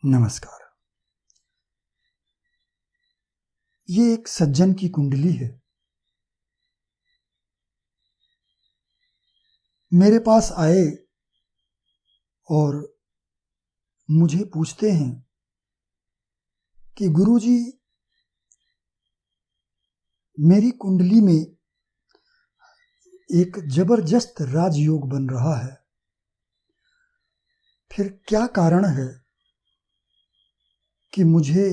नमस्कार। ये एक सज्जन की कुंडली है। मेरे पास आए और मुझे पूछते हैं कि गुरुजी, मेरी कुंडली में एक जबरदस्त राजयोग बन रहा है, फिर क्या कारण है कि मुझे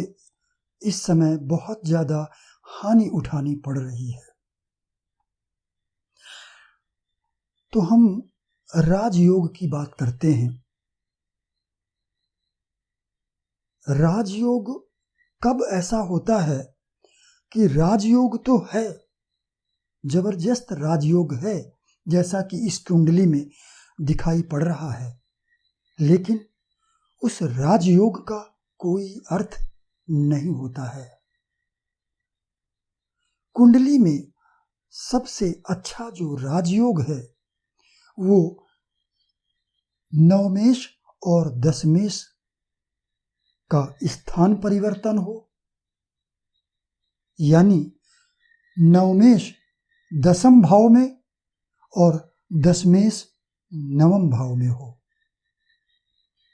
इस समय बहुत ज्यादा हानि उठानी पड़ रही है। तो हम राजयोग की बात करते हैं। राजयोग कब ऐसा होता है कि राजयोग तो है, जबरदस्त राजयोग है, जैसा कि इस कुंडली में दिखाई पड़ रहा है, लेकिन उस राजयोग का कोई अर्थ नहीं होता है। कुंडली में सबसे अच्छा जो राजयोग है वो नवमेश और दशमेश का स्थान परिवर्तन हो, यानी नवमेश दशम भाव में और दशमेश नवम भाव में हो,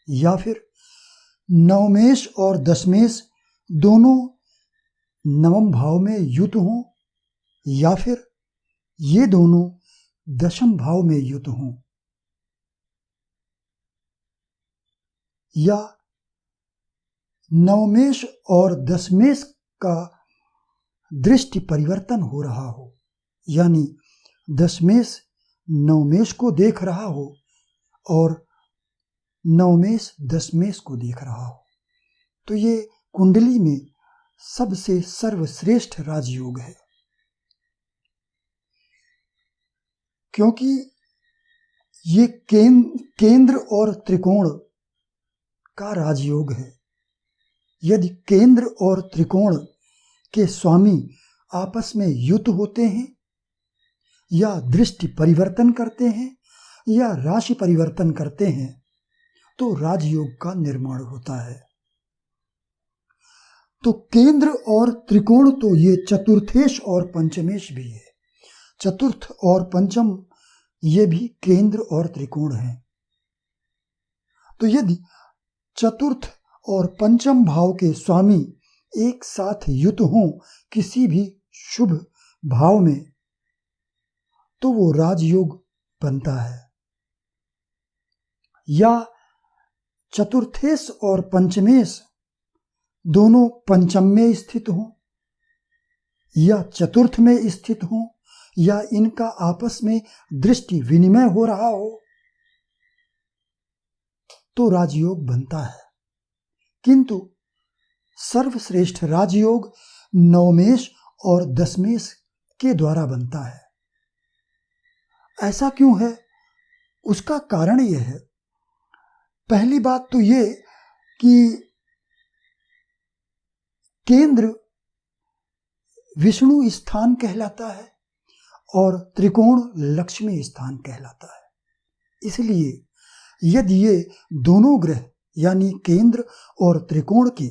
या फिर नवमेश और दशमेश दोनों नवम भाव में युत हों, या फिर ये दोनों दशम भाव में युत हों, या नवमेश और दशमेश का दृष्टि परिवर्तन हो रहा हो, यानी दशमेश नवमेश को देख रहा हो और नवमेश दशमेश को देख रहा हो। तो ये कुंडली में सबसे सर्वश्रेष्ठ राजयोग है, क्योंकि ये केंद्र और त्रिकोण का राजयोग है। यदि केंद्र और त्रिकोण के स्वामी आपस में युत होते हैं, या दृष्टि परिवर्तन करते हैं, या राशि परिवर्तन करते हैं, तो राजयोग का निर्माण होता है। तो केंद्र और त्रिकोण तो ये चतुर्थेश और पंचमेश भी है। चतुर्थ और पंचम ये भी केंद्र और त्रिकोण है। तो यदि चतुर्थ और पंचम भाव के स्वामी एक साथ युत हों किसी भी शुभ भाव में, तो वो राजयोग बनता है। या चतुर्थेश और पंचमेश दोनों पंचम में स्थित हों, या चतुर्थ में स्थित हों, या इनका आपस में दृष्टि विनिमय हो रहा हो, तो राजयोग बनता है। किंतु सर्वश्रेष्ठ राजयोग नवमेश और दशमेश के द्वारा बनता है। ऐसा क्यों है? उसका कारण यह है, पहली बात तो ये कि केंद्र विष्णु स्थान कहलाता है और त्रिकोण लक्ष्मी स्थान कहलाता है। इसलिए यदि ये दोनों ग्रह यानी केंद्र और त्रिकोण के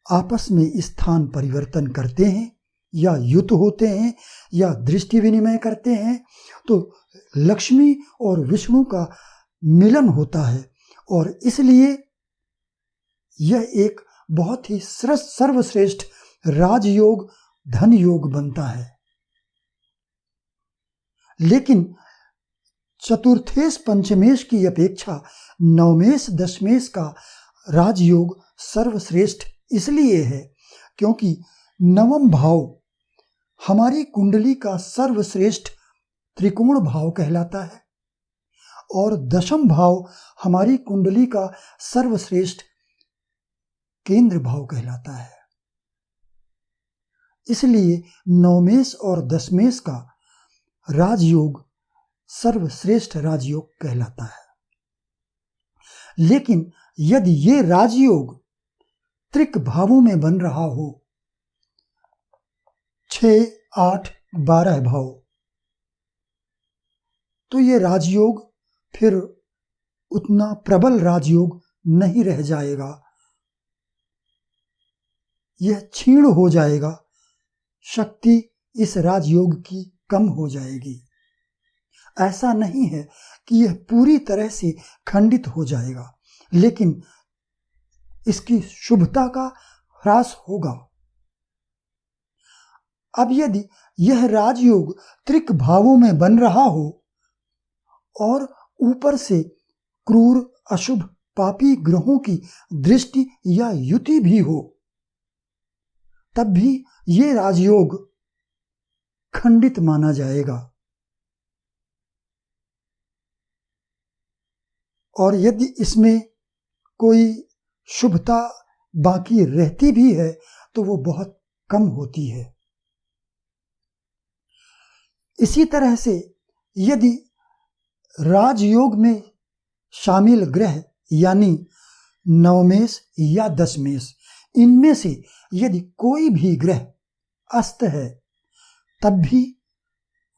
आपस में स्थान परिवर्तन करते हैं, या युत होते हैं, या दृष्टि विनिमय करते हैं, तो लक्ष्मी और विष्णु का मिलन होता है, और इसलिए यह एक बहुत ही सर्वश्रेष्ठ राजयोग धन योग बनता है। लेकिन चतुर्थेश पंचमेश की अपेक्षा नवमेश दशमेश का राजयोग सर्वश्रेष्ठ इसलिए है क्योंकि नवम भाव हमारी कुंडली का सर्वश्रेष्ठ त्रिकोण भाव कहलाता है, और दशम भाव हमारी कुंडली का सर्वश्रेष्ठ केंद्र भाव कहलाता है। इसलिए नवमेश और दशमेश का राजयोग सर्वश्रेष्ठ राजयोग कहलाता है। लेकिन यदि ये राजयोग त्रिक भावों में बन रहा हो, 6, 8, 12 भाव, तो ये राजयोग फिर उतना प्रबल राजयोग नहीं रह जाएगा, यह क्षीण हो जाएगा, शक्ति इस राजयोग की कम हो जाएगी। ऐसा नहीं है कि यह पूरी तरह से खंडित हो जाएगा, लेकिन इसकी शुभता का ह्रास होगा। अब यदि यह राजयोग त्रिक भावों में बन रहा हो और ऊपर से क्रूर, अशुभ, पापी ग्रहों की दृष्टि या युति भी हो, तब भी ये राजयोग खंडित माना जाएगा। और यदि इसमें कोई शुभता बाकी रहती भी है तो वो बहुत कम होती है। इसी तरह से यदि राजयोग में शामिल ग्रह यानी नवमेश या दशमेश, इनमें से यदि कोई भी ग्रह अस्त है, तब भी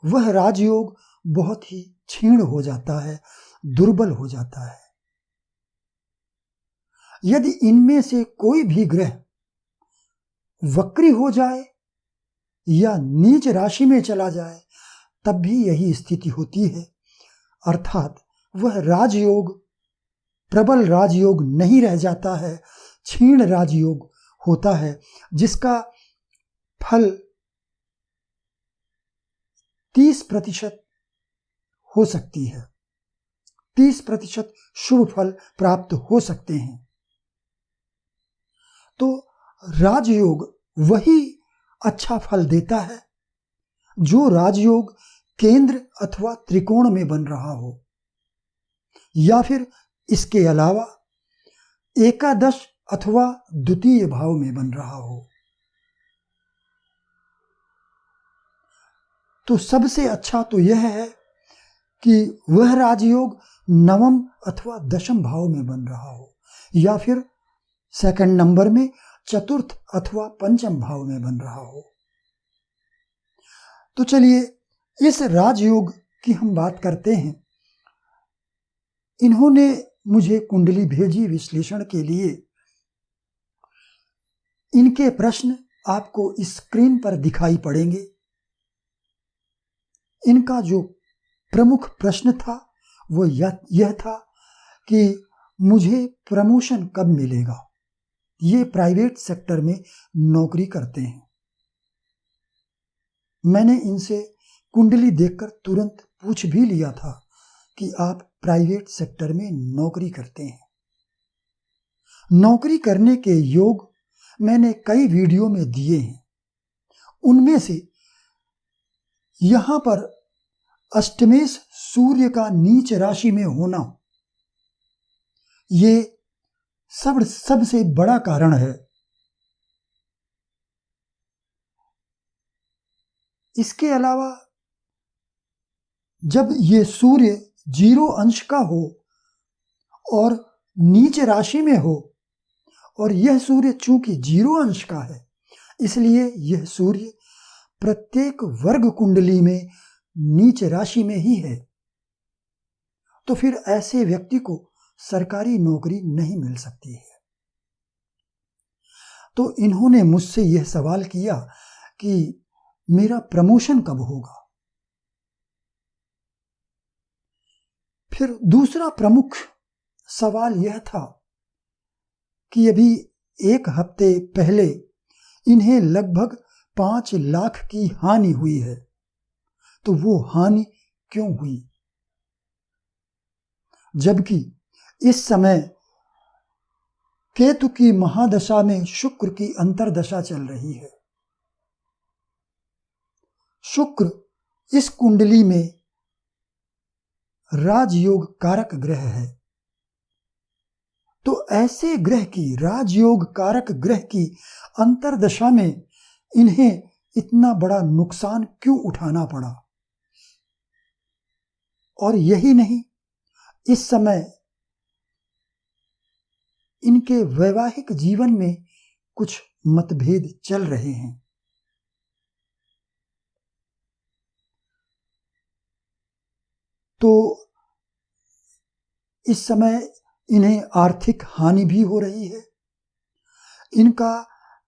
वह राजयोग बहुत ही क्षीण हो जाता है, दुर्बल हो जाता है। यदि इनमें से कोई भी ग्रह वक्री हो जाए या नीच राशि में चला जाए, तब भी यही स्थिति होती है, अर्थात वह राजयोग प्रबल राजयोग नहीं रह जाता है, क्षीण राजयोग होता है, जिसका फल 30% हो सकती है, 30% शुभ फल प्राप्त हो सकते हैं। तो राजयोग वही अच्छा फल देता है जो राजयोग केंद्र अथवा त्रिकोण में बन रहा हो, या फिर इसके अलावा एकादश अथवा द्वितीय भाव में बन रहा हो। तो सबसे अच्छा तो यह है कि वह राजयोग नवम अथवा दशम भाव में बन रहा हो, या फिर सेकंड नंबर में चतुर्थ अथवा पंचम भाव में बन रहा हो। तो चलिए इस राजयोग की हम बात करते हैं। इन्होंने मुझे कुंडली भेजी विश्लेषण के लिए। इनके प्रश्न आपको स्क्रीन पर दिखाई पड़ेंगे। इनका जो प्रमुख प्रश्न था वो यह था कि मुझे प्रमोशन कब मिलेगा। ये प्राइवेट सेक्टर में नौकरी करते हैं। मैंने इनसे कुंडली देखकर तुरंत पूछ भी लिया था कि आप प्राइवेट सेक्टर में नौकरी करते हैं। नौकरी करने के योग मैंने कई वीडियो में दिए हैं। उनमें से यहां पर अष्टमेश सूर्य का नीच राशि में होना, ये सबसे बड़ा कारण है। इसके अलावा जब ये सूर्य 0 अंश का हो और नीच राशि में हो, और यह सूर्य चूंकि 0 अंश का है, इसलिए यह सूर्य प्रत्येक वर्ग कुंडली में नीच राशि में ही है। तो फिर ऐसे व्यक्ति को सरकारी नौकरी नहीं मिल सकती है। तो इन्होंने मुझसे यह सवाल किया कि मेरा प्रमोशन कब होगा। फिर दूसरा प्रमुख सवाल यह था कि अभी 1 हफ्ते पहले इन्हें लगभग 5 लाख की हानि हुई है, तो वो हानि क्यों हुई, जबकि इस समय केतु की महादशा में शुक्र की अंतरदशा चल रही है। शुक्र इस कुंडली में राजयोग कारक ग्रह है। तो ऐसे ग्रह की, राजयोग कारक ग्रह की अंतरदशा में इन्हें इतना बड़ा नुकसान क्यों उठाना पड़ा। और यही नहीं, इस समय इनके वैवाहिक जीवन में कुछ मतभेद चल रहे हैं। तो इस समय इन्हें आर्थिक हानि भी हो रही है। इनका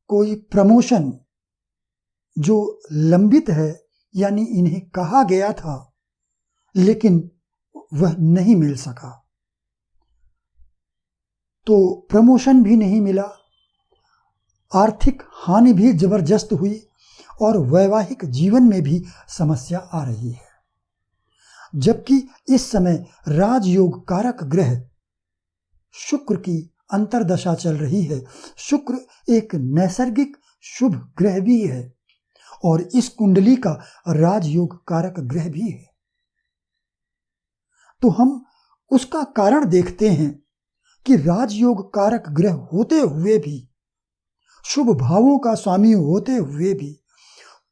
कोई प्रमोशन जो लंबित है, यानी इन्हें कहा गया था लेकिन वह नहीं मिल सका, तो प्रमोशन भी नहीं मिला, आर्थिक हानि भी जबरदस्त हुई और वैवाहिक जीवन में भी समस्या आ रही है। जबकि इस समय राजयोग कारक ग्रह शुक्र की अंतर्दशा चल रही है। शुक्र एक नैसर्गिक शुभ ग्रह भी है और इस कुंडली का राजयोग कारक ग्रह भी है। तो हम उसका कारण देखते हैं कि राजयोग कारक ग्रह होते हुए भी, शुभ भावों का स्वामी होते हुए भी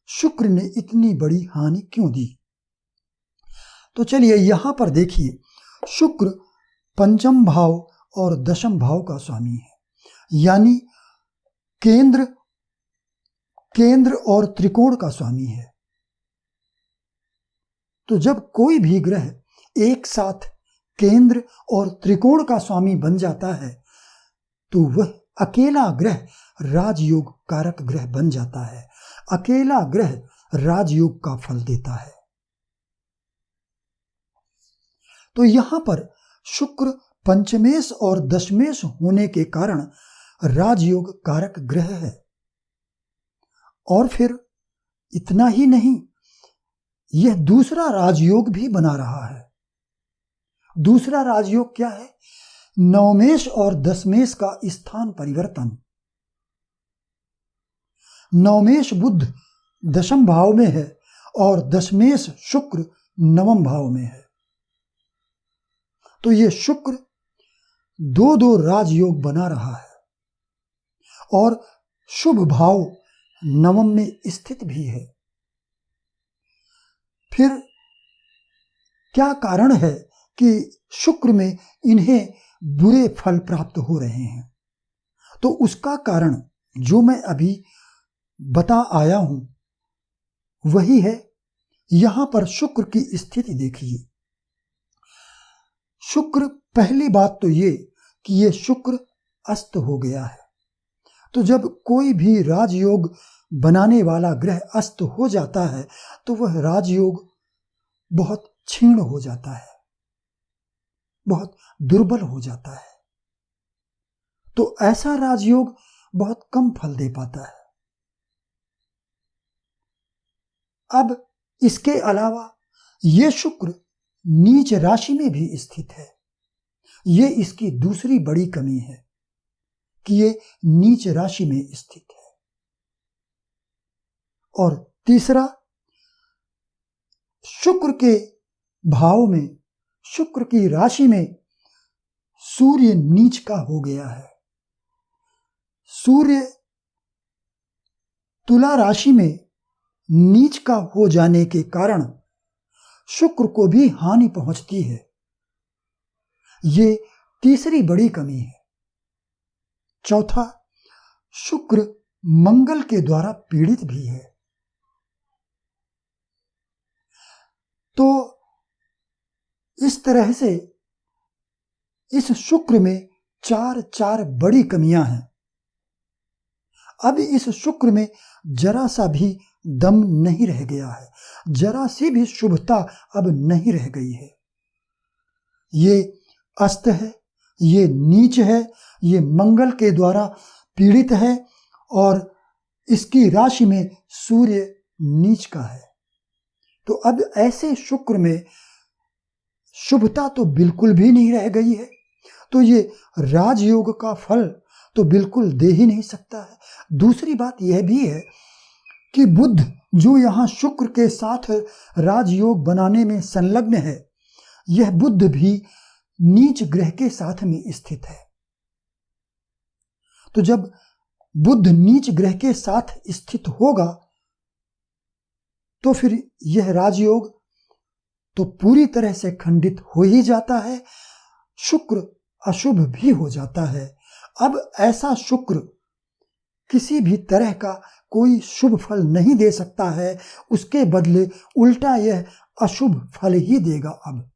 शुक्र ने इतनी बड़ी हानि क्यों दी। तो चलिए यहां पर देखिए, शुक्र पंचम भाव और दशम भाव का स्वामी है, यानी केंद्र और त्रिकोण का स्वामी है। तो जब कोई भी ग्रह एक साथ केंद्र और त्रिकोण का स्वामी बन जाता है तो वह अकेला ग्रह राजयोग कारक ग्रह बन जाता है, अकेला ग्रह राजयोग का फल देता है। तो यहां पर शुक्र पंचमेश और दशमेश होने के कारण राजयोग कारक ग्रह है। और फिर इतना ही नहीं, यह दूसरा राजयोग भी बना रहा है। दूसरा राजयोग क्या है? नवमेश और दशमेश का स्थान परिवर्तन। नवमेश बुध दशम भाव में है और दशमेश शुक्र नवम भाव में है। तो ये शुक्र दो राजयोग बना रहा है और शुभ भाव नवम में स्थित भी है। फिर क्या कारण है कि शुक्र में इन्हें बुरे फल प्राप्त हो रहे हैं? तो उसका कारण जो मैं अभी बता आया हूं वही है। यहां पर शुक्र की स्थिति देखिए। शुक्र, पहली बात तो ये कि ये शुक्र अस्त हो गया है। तो जब कोई भी राजयोग बनाने वाला ग्रह अस्त हो जाता है तो वह राजयोग बहुत क्षीण हो जाता है, बहुत दुर्बल हो जाता है। तो ऐसा राजयोग बहुत कम फल दे पाता है। अब इसके अलावा ये शुक्र नीच राशि में भी स्थित है। ये इसकी दूसरी बड़ी कमी है कि ये नीच राशि में स्थित है। और तीसरा, शुक्र के भाव में, शुक्र की राशि में सूर्य नीच का हो गया है। सूर्य तुला राशि में नीच का हो जाने के कारण शुक्र को भी हानि पहुंचती है। ये तीसरी बड़ी कमी है। चौथा, शुक्र मंगल के द्वारा पीड़ित भी है। तो इस तरह से इस शुक्र में चार बड़ी कमियां हैं। अब इस शुक्र में जरा सा भी दम नहीं रह गया है, जरा सी भी शुभता अब नहीं रह गई है। ये अस्त है, ये नीच है, ये मंगल के द्वारा पीड़ित है और इसकी राशि में सूर्य नीच का है। तो अब ऐसे शुक्र में शुभता तो बिल्कुल भी नहीं रह गई है, तो ये राजयोग का फल तो बिल्कुल दे ही नहीं सकता है। दूसरी बात यह भी है कि बुध जो यहाँ शुक्र के साथ राजयोग बनाने में संलग्न है, यह बुध भी नीच ग्रह के साथ में स्थित है। तो जब बुध नीच ग्रह के साथ स्थित होगा तो फिर यह राजयोग तो पूरी तरह से खंडित हो ही जाता है, शुक्र अशुभ भी हो जाता है। अब ऐसा शुक्र किसी भी तरह का कोई शुभ फल नहीं दे सकता है, उसके बदले उल्टा यह अशुभ फल ही देगा। अब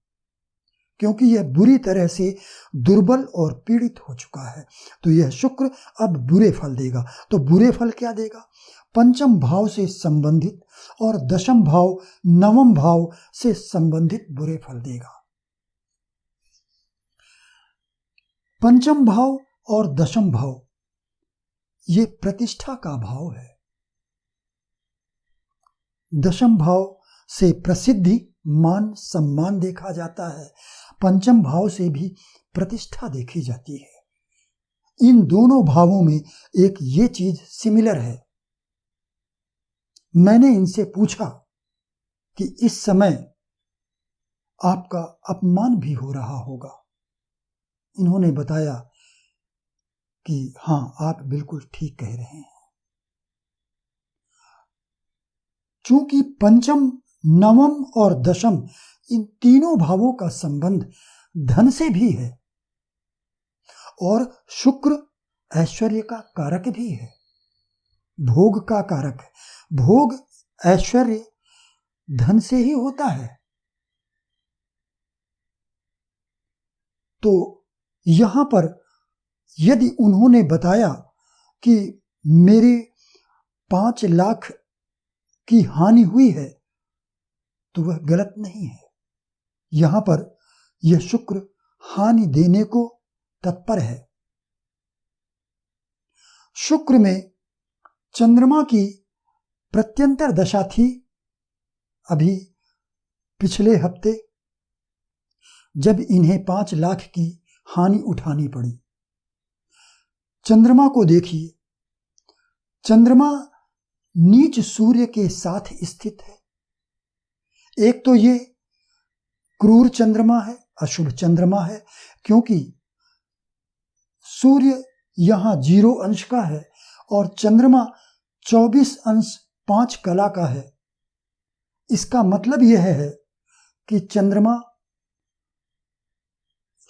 क्योंकि यह बुरी तरह से दुर्बल और पीड़ित हो चुका है। तो यह शुक्र अब बुरे फल देगा। तो बुरे फल क्या देगा? पंचम भाव से संबंधित और दशम भाव, नवम भाव से संबंधित बुरे फल देगा। पंचम भाव और दशम भाव ये प्रतिष्ठा का भाव है। दशम भाव से प्रसिद्धि, मान, सम्मान देखा जाता है। पंचम भाव से भी प्रतिष्ठा देखी जाती है। इन दोनों भावों में एक ये चीज सिमिलर है। मैंने इनसे पूछा कि इस समय आपका अपमान भी हो रहा होगा। इन्होंने बताया कि हाँ, आप बिल्कुल ठीक कह रहे हैं। चूंकि पंचम, नवम और दशम इन तीनों भावों का संबंध धन से भी है और शुक्र ऐश्वर्य का कारक भी है, भोग का कारक है। भोग, ऐश्वर्य धन से ही होता है। तो यहां पर यदि उन्होंने बताया कि मेरे 5 लाख की हानि हुई है तो वह गलत नहीं है। यहां पर यह शुक्र हानि देने को तत्पर है। शुक्र में चंद्रमा की प्रत्यंतर दशा थी अभी पिछले हफ्ते, जब इन्हें 5 लाख की हानि उठानी पड़ी। चंद्रमा को देखिए, चंद्रमा नीच सूर्य के साथ स्थित है। एक तो ये क्रूर चंद्रमा है, अशुभ चंद्रमा है, क्योंकि सूर्य यहां 0 अंश का है और चंद्रमा 24 अंश 5 कला का है। इसका मतलब यह है कि चंद्रमा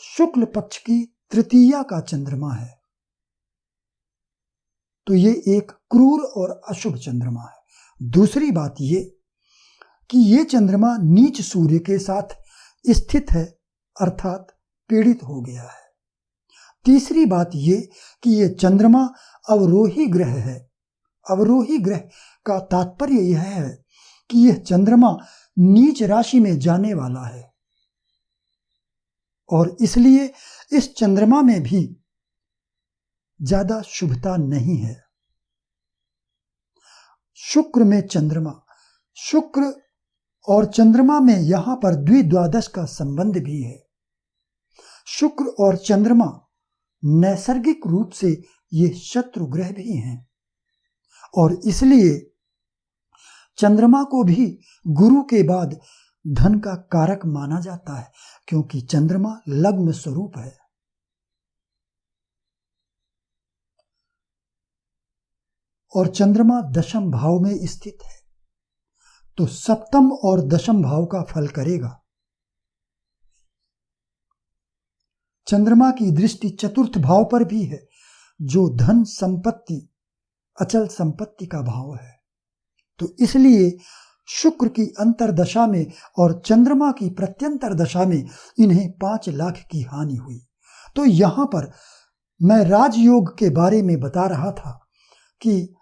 शुक्ल पक्ष की तृतीया का चंद्रमा है। तो ये एक क्रूर और अशुभ चंद्रमा है। दूसरी बात ये कि ये चंद्रमा नीच सूर्य के साथ स्थित है, अर्थात पीड़ित हो गया है। तीसरी बात ये कि ये चंद्रमा अवरोही ग्रह है। अवरोही ग्रह का तात्पर्य यह है कि यह चंद्रमा नीच राशि में जाने वाला है और इसलिए इस चंद्रमा में भी ज्यादा शुभता नहीं है। शुक्र में चंद्रमा, शुक्र और चंद्रमा में यहां पर द्विद्वादश का संबंध भी है। शुक्र और चंद्रमा नैसर्गिक रूप से ये शत्रु ग्रह भी हैं और इसलिए चंद्रमा को भी गुरु के बाद धन का कारक माना जाता है, क्योंकि चंद्रमा लग्न स्वरूप है। और चंद्रमा दशम भाव में स्थित है, तो सप्तम और दशम भाव का फल करेगा। चंद्रमा की दृष्टि चतुर्थ भाव पर भी है, जो धन संपत्ति, अचल संपत्ति का भाव है। तो इसलिए शुक्र की अंतरदशा में और चंद्रमा की प्रत्यंतर दशा में इन्हें 5 लाख की हानि हुई। तो यहां पर मैं राजयोग के बारे में बता रहा था कि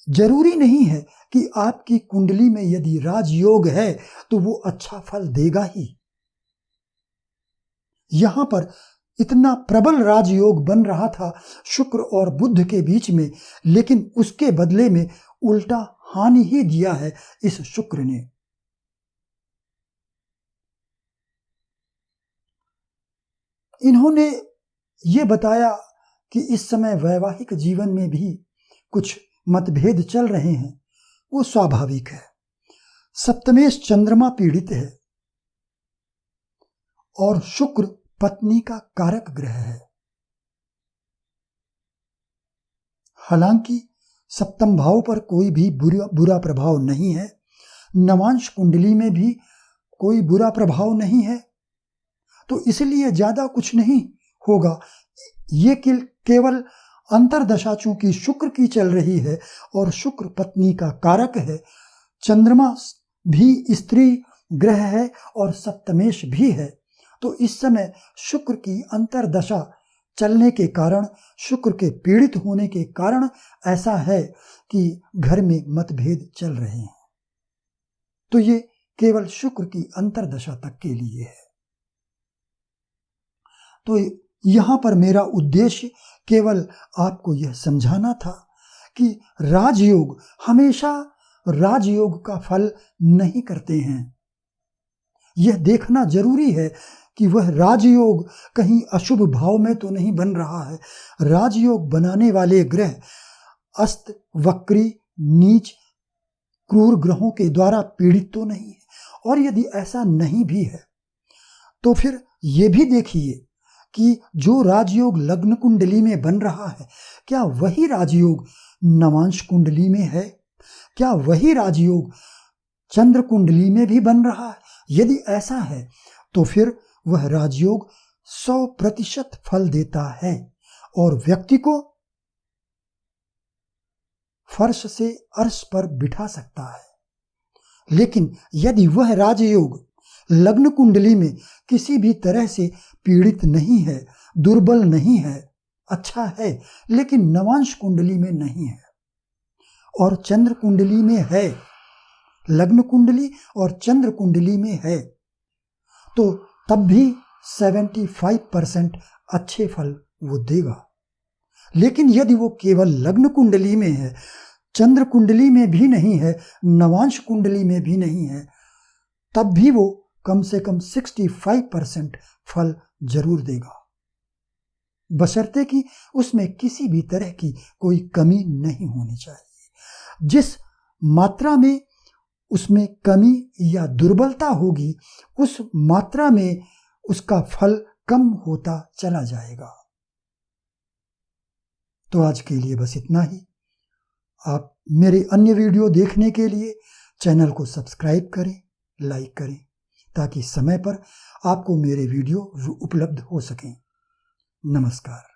जरूरी नहीं है कि आपकी कुंडली में यदि राजयोग है तो वो अच्छा फल देगा ही। यहां पर इतना प्रबल राजयोग बन रहा था शुक्र और बुध के बीच में, लेकिन उसके बदले में उल्टा हानि ही दिया है इस शुक्र ने। इन्होंने ये बताया कि इस समय वैवाहिक जीवन में भी कुछ मतभेद चल रहे हैं, वो स्वाभाविक है। सप्तमेश चंद्रमा पीड़ित है और शुक्र पत्नी का कारक ग्रह है। हालांकि सप्तम भाव पर कोई भी बुरा प्रभाव नहीं है, नवांश कुंडली में भी कोई बुरा प्रभाव नहीं है, तो इसलिए ज्यादा कुछ नहीं होगा। ये केवल अंतरदशा चूंकि शुक्र की चल रही है और शुक्र पत्नी का कारक है, चंद्रमा भी स्त्री ग्रह है और सप्तमेश भी है, तो इस समय शुक्र की अंतर्दशा चलने के कारण, शुक्र के पीड़ित होने के कारण ऐसा है कि घर में मतभेद चल रहे हैं। तो ये केवल शुक्र की अंतर्दशा तक के लिए है। तो यहां पर मेरा उद्देश्य केवल आपको यह समझाना था कि राजयोग हमेशा राजयोग का फल नहीं करते हैं। यह देखना जरूरी है कि वह राजयोग कहीं अशुभ भाव में तो नहीं बन रहा है। राजयोग बनाने वाले ग्रह अस्त, वक्री, नीच, क्रूर ग्रहों के द्वारा पीड़ित तो नहीं है। और यदि ऐसा नहीं भी है तो फिर ये भी देखिए कि जो राजयोग लग्न कुंडली में बन रहा है, क्या वही राजयोग नवांश कुंडली में है? क्या वही राजयोग चंद्र कुंडली में भी बन रहा है? यदि ऐसा है तो फिर वह राजयोग 100% फल देता है और व्यक्ति को फर्श से अर्श पर बिठा सकता है। लेकिन यदि वह राजयोग लग्न कुंडली में किसी भी तरह से पीड़ित नहीं है, दुर्बल नहीं है, अच्छा है, लेकिन नवांश कुंडली में नहीं है और चंद्र कुंडली में है, लग्न कुंडली और चंद्र कुंडली में है, तो तब भी 75% अच्छे फल वो देगा। लेकिन यदि वो केवल लग्न कुंडली में है, चंद्र कुंडली में भी नहीं है, नवांश कुंडली में भी नहीं है, तब भी वो कम से कम 65% फल जरूर देगा, बशर्ते कि उसमें किसी भी तरह की कोई कमी नहीं होनी चाहिए। जिस मात्रा में उसमें कमी या दुर्बलता होगी, उस मात्रा में उसका फल कम होता चला जाएगा। तो आज के लिए बस इतना ही। आप मेरे अन्य वीडियो देखने के लिए चैनल को सब्सक्राइब करें, लाइक करें, ताकि समय पर आपको मेरे वीडियो उपलब्ध हो सकें। नमस्कार।